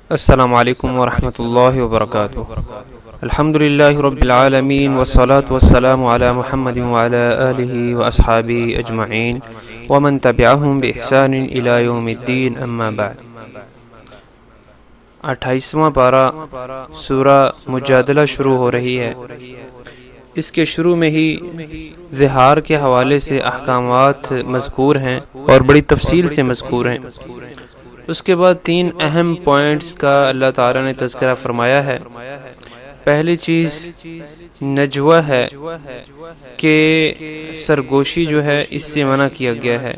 السلام علیکم ورحمۃ اللہ وبرکاتہ۔ الحمد للہ رب العالمین والصلاة والسلام علی محمد وعلی آلہ واصحابہ اجمعین ومن تبعہم بإحسان الی یوم الدین، اما بعد۔ 28واں پارہ سورہ مجادلہ شروع ہو رہی ہے۔ اس کے شروع میں ہی ظہار کے حوالے سے احکامات مذکور ہیں اور بڑی تفصیل سے مذکور ہیں۔ اس کے بعد 3 اہم پوائنٹس کا اللہ تعالیٰ نے تذکرہ فرمایا ہے۔ پہلی چیز نجوہ ہے کہ سرگوشی جو ہے اس سے منع کیا گیا ہے،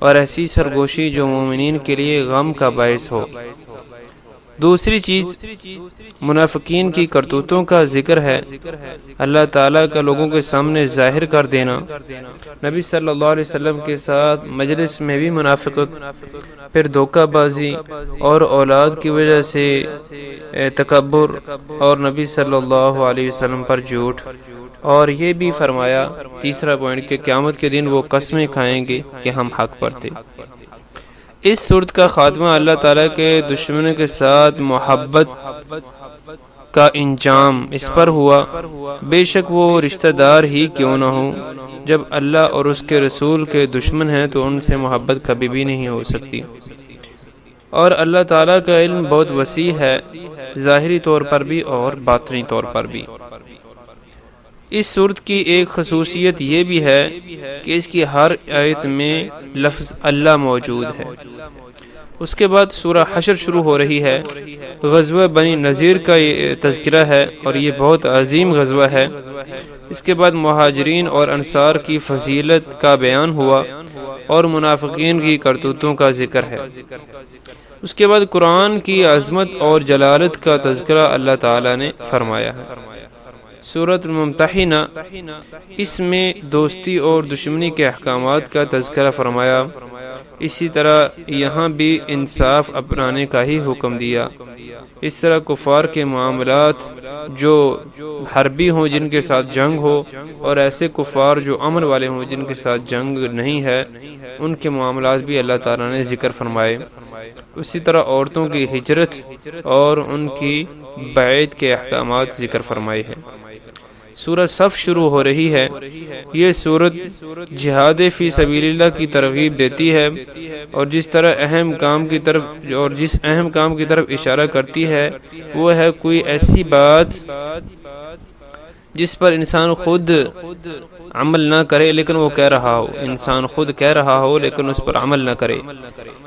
اور ایسی سرگوشی جو مومنین کے لیے غم کا باعث ہو۔ دوسری چیز منافقین کی کرتوتوں کا ذکر ہے، اللہ تعالیٰ کا لوگوں کے سامنے ظاہر کر دینا، نبی صلی اللہ علیہ وسلم کے ساتھ مجلس میں بھی منافقت، پھر دھوکہ بازی اور اولاد کی وجہ سے تکبر، اور نبی صلی اللہ علیہ وسلم پر جھوٹ۔ اور یہ بھی فرمایا تیسرا پوائنٹ کہ قیامت کے دن وہ قسمیں کھائیں گے کہ ہم حق پر تھے۔ اس صورت کا خاتمہ اللہ تعالیٰ کے دشمنوں کے ساتھ محبت کا انجام اس پر ہوا، بے شک وہ رشتہ دار ہی کیوں نہ ہوں۔ جب اللہ اور اس کے رسول کے دشمن ہیں تو ان سے محبت کبھی بھی نہیں ہو سکتی۔ اور اللہ تعالیٰ کا علم بہت وسیع ہے، ظاہری طور پر بھی اور باطنی طور پر بھی۔ اس صورت کی ایک خصوصیت یہ بھی ہے کہ اس کی ہر آیت میں لفظ اللہ موجود ہے۔ اس کے بعد سورہ حشر شروع ہو رہی ہے۔ غزوہ بنی نذیر کا یہ تذکرہ ہے اور یہ بہت عظیم غزوہ ہے۔ اس کے بعد مہاجرین اور انصار کی فضیلت کا بیان ہوا اور منافقین کی کرتوتوں کا ذکر ہے۔ اس کے بعد قرآن کی عظمت اور جلالت کا تذکرہ اللہ تعالی نے فرمایا ہے۔ سورۃ الممتحنہ، اس میں دوستی اور دشمنی کے احکامات کا تذکرہ فرمایا۔ اسی طرح یہاں بھی انصاف اپنانے کا ہی حکم دیا۔ اس طرح کفار کے معاملات جو حربی ہوں جن کے ساتھ جنگ ہو، اور ایسے کفار جو امن والے ہوں جن کے ساتھ جنگ نہیں ہے، ان کے معاملات بھی اللہ تعالیٰ نے ذکر فرمائے۔ اسی طرح عورتوں کی ہجرت اور ان کی بیعت کے احکامات ذکر فرمائے ہیں۔ سورہ صف شروع ہو رہی ہے۔ یہ سورت جہاد فی سبیل اللہ کی ترغیب دیتی ہے، اور جس اہم کام کی طرف اشارہ کرتی ہے وہ ہے کوئی ایسی بات جس پر انسان خود عمل نہ کرے لیکن وہ کہہ رہا ہو، انسان خود کہہ رہا ہو لیکن اس پر عمل نہ کرے۔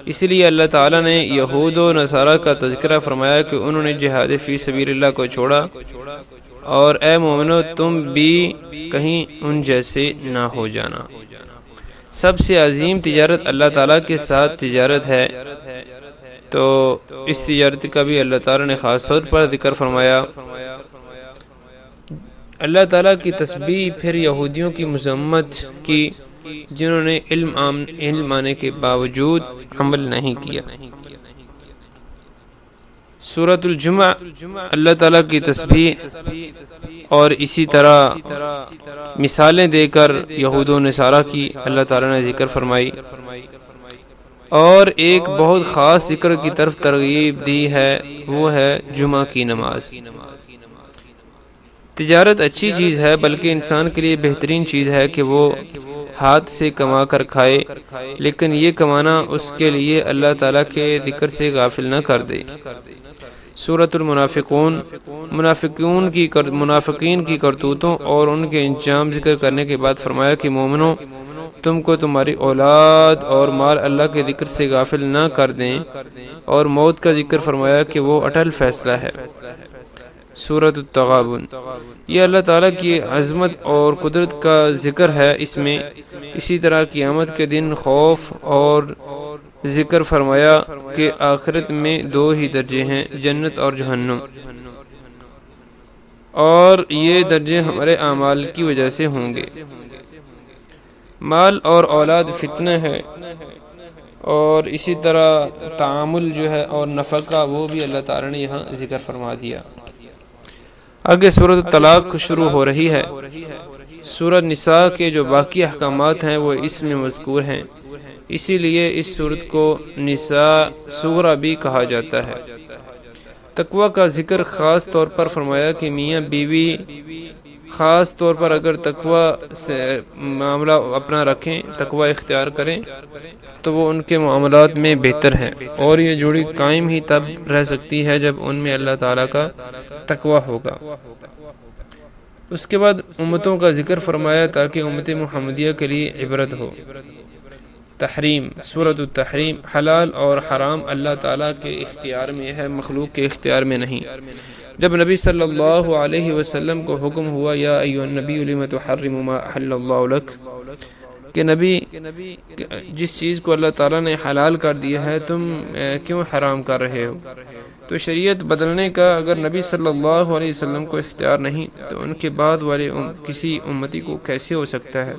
اس لیے اللہ تعالیٰ نے یہود و نصارہ کا تذکرہ فرمایا کہ انہوں نے جہاد فی سبیل اللہ کو چھوڑا، اور اے مومنو تم بھی کہیں ان جیسے نہ ہو جانا۔ سب سے عظیم تجارت اللہ تعالیٰ کے ساتھ تجارت ہے، تو اس تجارت کا بھی اللہ تعالیٰ نے خاص طور پر ذکر فرمایا۔ اللہ تعالیٰ کی تسبیح پھر یہودیوں کی مذمت کی جنہوں نے علم آنے کے باوجود عمل نہیں کیا۔ سورۃ الجمعہ اللہ تعالیٰ کی تسبیح اور اسی طرح مثالیں دے کر یہود و نصارہ کی اللہ تعالیٰ نے ذکر فرمائی، اور ایک بہت خاص ذکر کی طرف ترغیب دی ہے، وہ ہے جمعہ کی نماز۔ تجارت اچھی چیز ہے، بلکہ انسان کے لیے بہترین چیز ہے کہ وہ ہاتھ سے کما کر کھائے، لیکن یہ کمانا اس کے لیے اللہ تعالیٰ کے ذکر سے غافل نہ کر دے۔ سورۃ المنافقون، منافقین کی کرتوتوں اور ان کے انجام ذکر کرنے کے بعد فرمایا کہ مومنوں تم کو تمہاری اولاد اور مال اللہ کے ذکر سے غافل نہ کر دیں، اور موت کا ذکر فرمایا کہ وہ اٹل فیصلہ ہے۔ سورۃ التغابن، یہ اللہ تعالیٰ کی عظمت اور قدرت کا ذکر ہے اس میں۔ اسی طرح قیامت کے دن خوف اور ذکر فرمایا کہ آخرت میں 2 ہی درجے ہیں، جنت اور جہنم، اور یہ درجے ہمارے اعمال کی وجہ سے ہوں گے۔ مال اور اولاد فتنہ ہے، اور اسی طرح تعامل جو ہے اور نفقہ وہ بھی اللہ تعالیٰ نے یہاں ذکر فرما دیا۔ آگے سورۃ الطلاق شروع ہو رہی ہے۔ سورۃ نساء کے جو باقی احکامات ہیں وہ اس میں مذکور ہیں، اسی لیے اس سورت کو نساء صغریٰ بھی کہا جاتا ہے۔ تقوی کا ذکر خاص طور پر فرمایا کہ میاں بیوی خاص طور پر اگر تقوی سے معاملہ اپنا رکھیں، تقوی اختیار کریں، تو وہ ان کے معاملات میں بہتر ہے، اور یہ جوڑی قائم ہی تب رہ سکتی ہے جب ان میں اللہ تعالیٰ کا تقوی ہوگا۔ اس کے بعد امتوں کا ذکر فرمایا تاکہ امت محمدیہ کے لیے عبرت ہو۔ تحریم، سورۃ التحریم، حلال اور حرام اللہ تعالیٰ کے اختیار میں ہے، مخلوق کے اختیار میں نہیں۔ جب نبی صلی اللہ علیہ وسلم کو حکم ہوا یا ایھا النبی لم تحرم ما احل اللہ لک، کہ نبی جس چیز کو اللہ تعالیٰ نے حلال کر دیا ہے تم کیوں حرام کر رہے ہو، تو شریعت بدلنے کا اگر نبی صلی اللہ علیہ وسلم کو اختیار نہیں تو ان کے بعد والے کسی امتی کو کیسے ہو سکتا ہے؟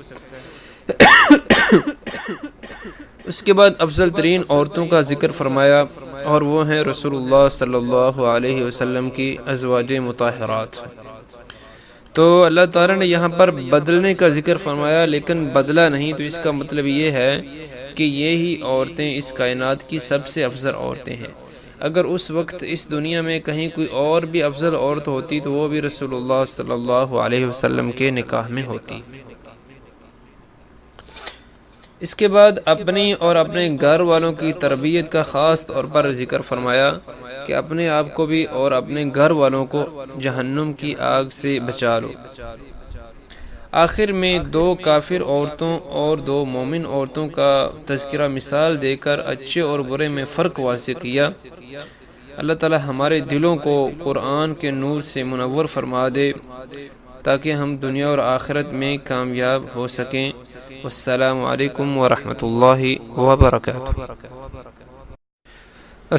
اس کے بعد افضل ترین عورتوں کا ذکر فرمایا، اور وہ ہیں رسول اللہ صلی اللہ علیہ وسلم کی ازواج مطہرات۔ تو اللہ تعالیٰ نے یہاں پر بدلنے کا ذکر فرمایا، لیکن بدلا نہیں، تو اس کا مطلب یہ ہے کہ یہی عورتیں اس کائنات کی سب سے افضل عورتیں ہیں۔ اگر اس وقت اس دنیا میں کہیں کوئی اور بھی افضل عورت ہوتی تو وہ بھی رسول اللہ صلی اللہ علیہ وسلم کے نکاح میں ہوتی۔ اس کے بعد اپنی اور اپنے گھر والوں کی تربیت کا خاص طور پر ذکر فرمایا کہ اپنے آپ کو بھی اور اپنے گھر والوں کو جہنم کی آگ سے بچا لو۔ آخر میں دو کافر عورتوں اور دو مومن عورتوں کا تذکرہ مثال دے کر اچھے اور برے میں فرق واضح کیا۔ اللہ تعالی ہمارے دلوں کو قرآن کے نور سے منور فرما دے تاکہ ہم دنیا اور آخرت میں کامیاب ہو سکیں۔ والسلام علیکم ورحمۃ اللہ وبرکاتہ۔